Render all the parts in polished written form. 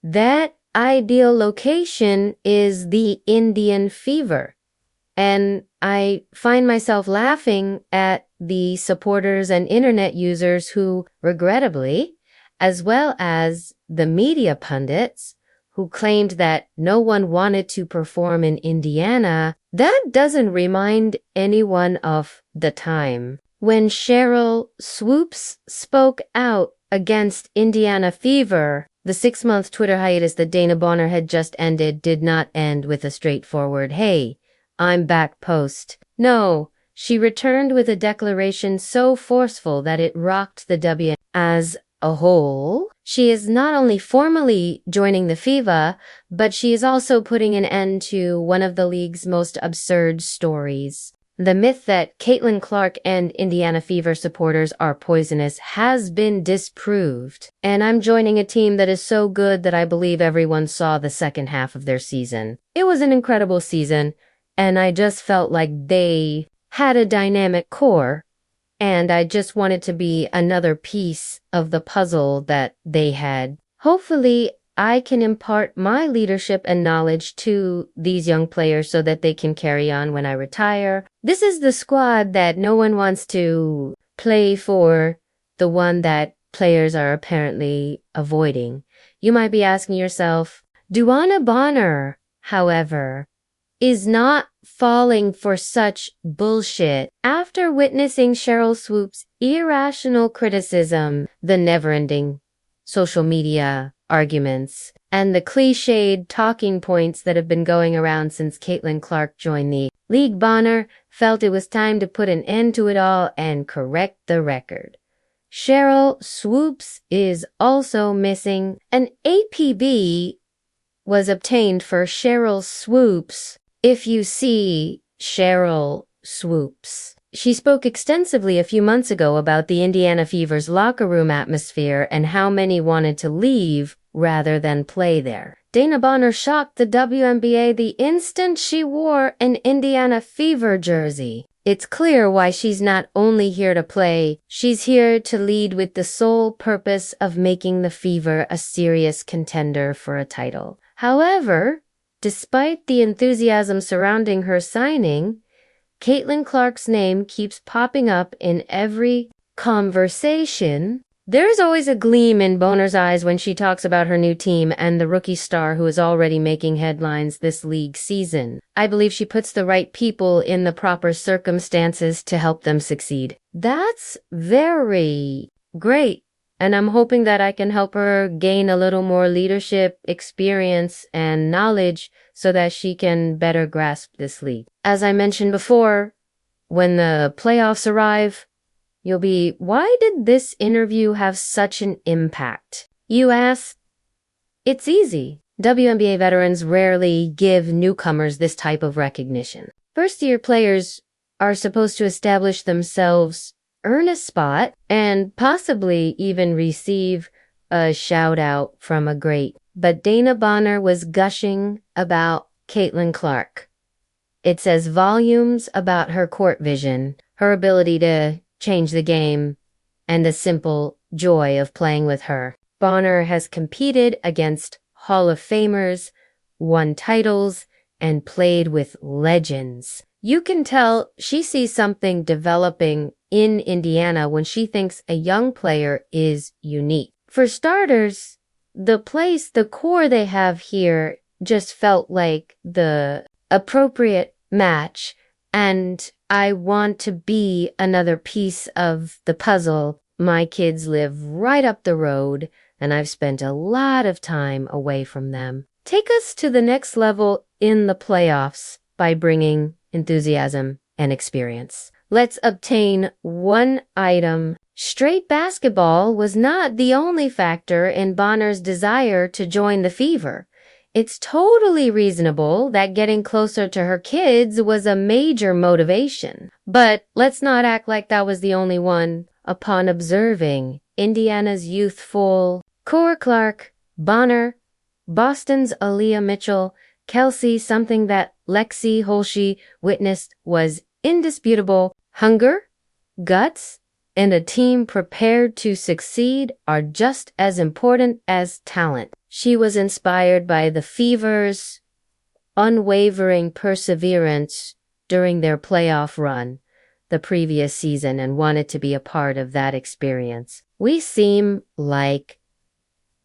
That ideal location is the Indian fever. And I find myself laughing at the supporters and internet users who, regrettably, as well as the media pundits, who claimed that no one wanted to perform in Indiana. That doesn't remind anyone of the time when Sheryl Swoopes spoke out against Indiana fever. The 6-month Twitter hiatus that Dana Bonner had just ended did not end with a straightforward, "Hey, I'm back" post. No, she returned with a declaration so forceful that it rocked the WNBA as a whole. She is not only formally joining the FIVA, but she is also putting an end to one of the league's most absurd stories. The myth that Caitlin Clark and Indiana Fever supporters are poisonous has been disproved. And I'm joining a team that is so good that I believe everyone saw the second half of their season. It was an incredible season, and I just felt like they had a dynamic core. And I just wanted to be another piece of the puzzle that they had. Hopefully, I can impart my leadership and knowledge to these young players so that they can carry on when I retire. This is the squad that no one wants to play for, the one that players are apparently avoiding. You might be asking yourself, Brittney Griner, however, is not falling for such bullshit. After witnessing Sheryl Swoopes' irrational criticism, the never-ending social media arguments, and the cliched talking points that have been going around since Caitlin Clark joined the league, Bonner felt it was time to put an end to it all and correct the record. Sheryl Swoopes is also missing. An APB was obtained for Sheryl Swoopes. If you see Sheryl Swoopes. She spoke extensively a few months ago about the Indiana Fever's locker room atmosphere and how many wanted to leave rather than play there. Dana Bonner shocked the WNBA the instant she wore an Indiana Fever jersey. It's clear why she's not only here to play, she's here to lead with the sole purpose of making the Fever a serious contender for a title. However, despite the enthusiasm surrounding her signing, Caitlin Clark's name keeps popping up in every conversation. There's always a gleam in Bonner's eyes when she talks about her new team and the rookie star who is already making headlines this league season. I believe she puts the right people in the proper circumstances to help them succeed. That's very great. And I'm hoping that I can help her gain a little more leadership, experience, and knowledge so that she can better grasp this league. As I mentioned before, when the playoffs arrive, you'll be, why did this interview have such an impact? You ask? It's easy. WNBA veterans rarely give newcomers this type of recognition. First-year players are supposed to establish themselves, earn a spot, and possibly even receive a shout-out from a great. But Dana Bonner was gushing about Caitlin Clark. It says volumes about her court vision, her ability to change the game, and the simple joy of playing with her. Bonner has competed against Hall of Famers, won titles, and played with legends. You can tell she sees something developing in Indiana when she thinks a young player is unique. For starters, the core they have here just felt like the appropriate match, and I want to be another piece of the puzzle. My kids live right up the road, and I've spent a lot of time away from them. Take us to the next level in the playoffs by bringing enthusiasm and experience. Let's obtain one item. Straight basketball was not the only factor in Bonner's desire to join the Fever. It's totally reasonable that getting closer to her kids was a major motivation. But let's not act like that was the only one. Upon observing Indiana's youthful core, Clark, Bonner, Boston's Aaliyah Mitchell, Kelsey, something that Lexi Holsey witnessed was indisputable. Hunger, guts, and a team prepared to succeed are just as important as talent. She was inspired by the Fever's unwavering perseverance during their playoff run the previous season and wanted to be a part of that experience. We seem like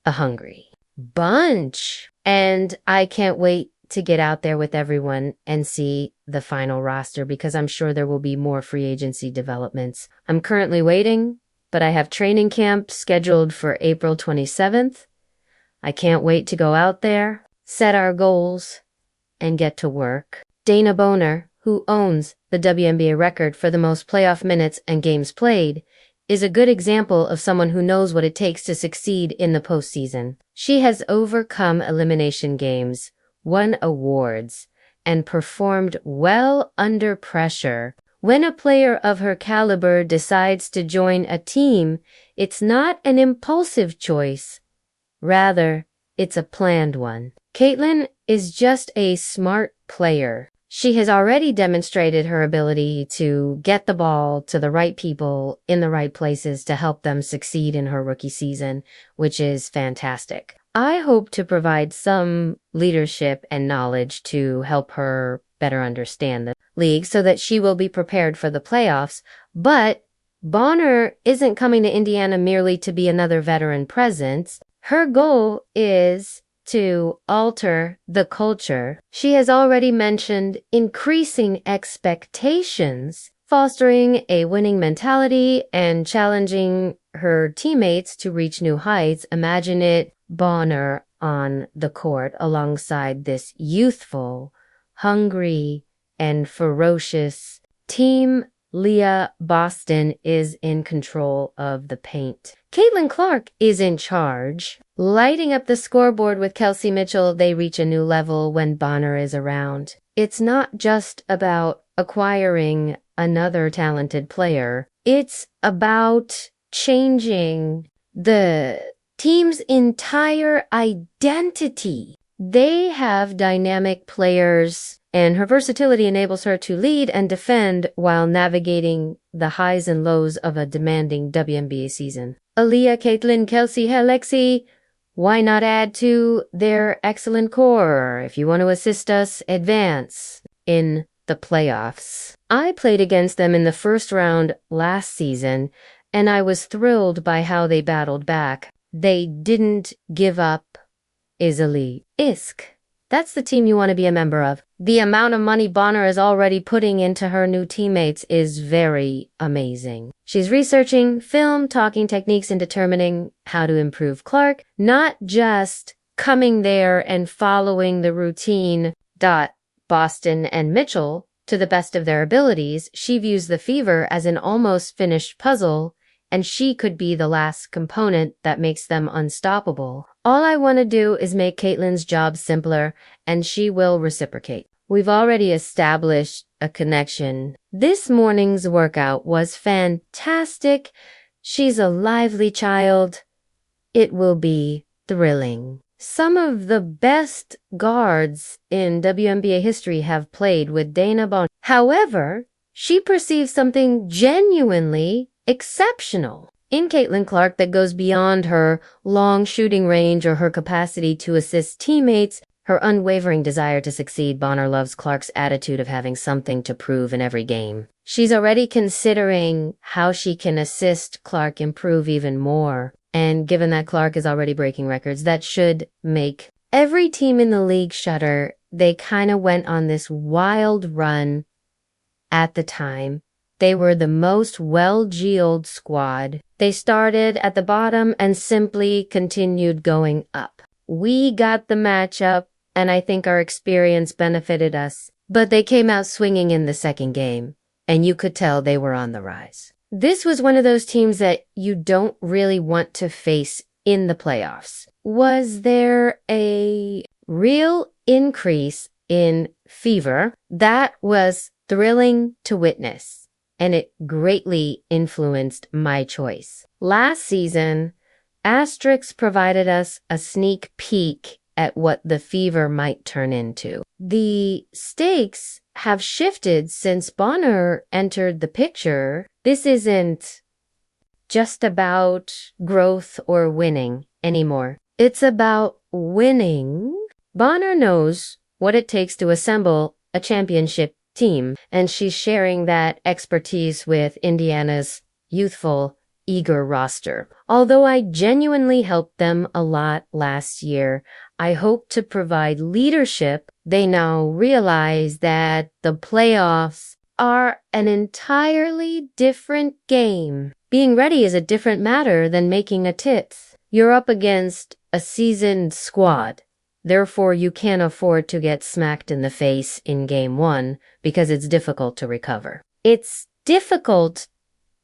a hungry bunch, and I can't wait to get out there with everyone and see the final roster because I'm sure there will be more free agency developments. I'm currently waiting, but I have training camp scheduled for April 27th. I can't wait to go out there, set our goals, and get to work. Dana Boner, who owns the WNBA record for the most playoff minutes and games played, is a good example of someone who knows what it takes to succeed in the postseason. She has overcome elimination games, won awards, and performed well under pressure. When a player of her caliber decides to join a team, it's not an impulsive choice. Rather, it's a planned one. Caitlin is just a smart player. She has already demonstrated her ability to get the ball to the right people in the right places to help them succeed in her rookie season, which is fantastic. I hope to provide some leadership and knowledge to help her better understand the league so that she will be prepared for the playoffs. But Bonner isn't coming to Indiana merely to be another veteran presence. Her goal is to alter the culture. She has already mentioned increasing expectations, fostering a winning mentality, and challenging her teammates to reach new heights. Imagine it, Bonner on the court alongside this youthful, hungry, and ferocious team. Leah Boston is in control of the paint. Caitlin Clark is in charge. Lighting up the scoreboard with Kelsey Mitchell, they reach a new level when Bonner is around. It's not just about acquiring another talented player. It's about changing the team's entire identity. They have dynamic players, and her versatility enables her to lead and defend while navigating the highs and lows of a demanding WNBA season. Aaliyah, Caitlin, Kelsey, Alexi, why not add to their excellent core if you want to assist us advance in the playoffs? I played against them in the first round last season, and I was thrilled by how they battled back. They didn't give up easily. ISK. That's the team you want to be a member of. The amount of money Bonner is already putting into her new teammates is very amazing. She's researching film, talking techniques, and determining how to improve Clark, not just coming there and following the routine. Boston and Mitchell to the best of their abilities. She views the Fever as an almost finished puzzle, and she could be the last component that makes them unstoppable. All I want to do is make Caitlin's job simpler, and she will reciprocate. We've already established a connection. This morning's workout was fantastic. She's a lively child. It will be thrilling. Some of the best guards in WNBA history have played with Dana Bonner. However, she perceives something genuinely exceptional in Caitlin Clark that goes beyond her long shooting range or her capacity to assist teammates, her unwavering desire to succeed. Bonner loves Clark's attitude of having something to prove in every game. She's already considering how she can assist Clark improve even more. And given that Clark is already breaking records, that should make every team in the league shudder. They kind of went on this wild run at the time. They were the most well-geoled squad. They started at the bottom and simply continued going up. We got the matchup, and I think our experience benefited us. But they came out swinging in the second game, and you could tell they were on the rise. This was one of those teams that you don't really want to face in the playoffs. Was there a real increase in fever? That was thrilling to witness, and it greatly influenced my choice. Last season, Asterix provided us a sneak peek at what the Fever might turn into. The stakes have shifted since Bonner entered the picture. This isn't just about growth or winning anymore. It's about winning. Bonner knows what it takes to assemble a championship team, and she's sharing that expertise with Indiana's youthful, eager roster. Although I genuinely helped them a lot last year, I hope to provide leadership. They now realize that the playoffs are an entirely different game. Being ready is a different matter than making a tits. You're up against a seasoned squad. Therefore, you can't afford to get smacked in the face in game one because it's difficult to recover. It's difficult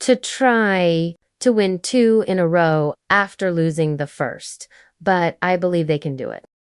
to try to win 2 in a row after losing the first, but I believe they can do it.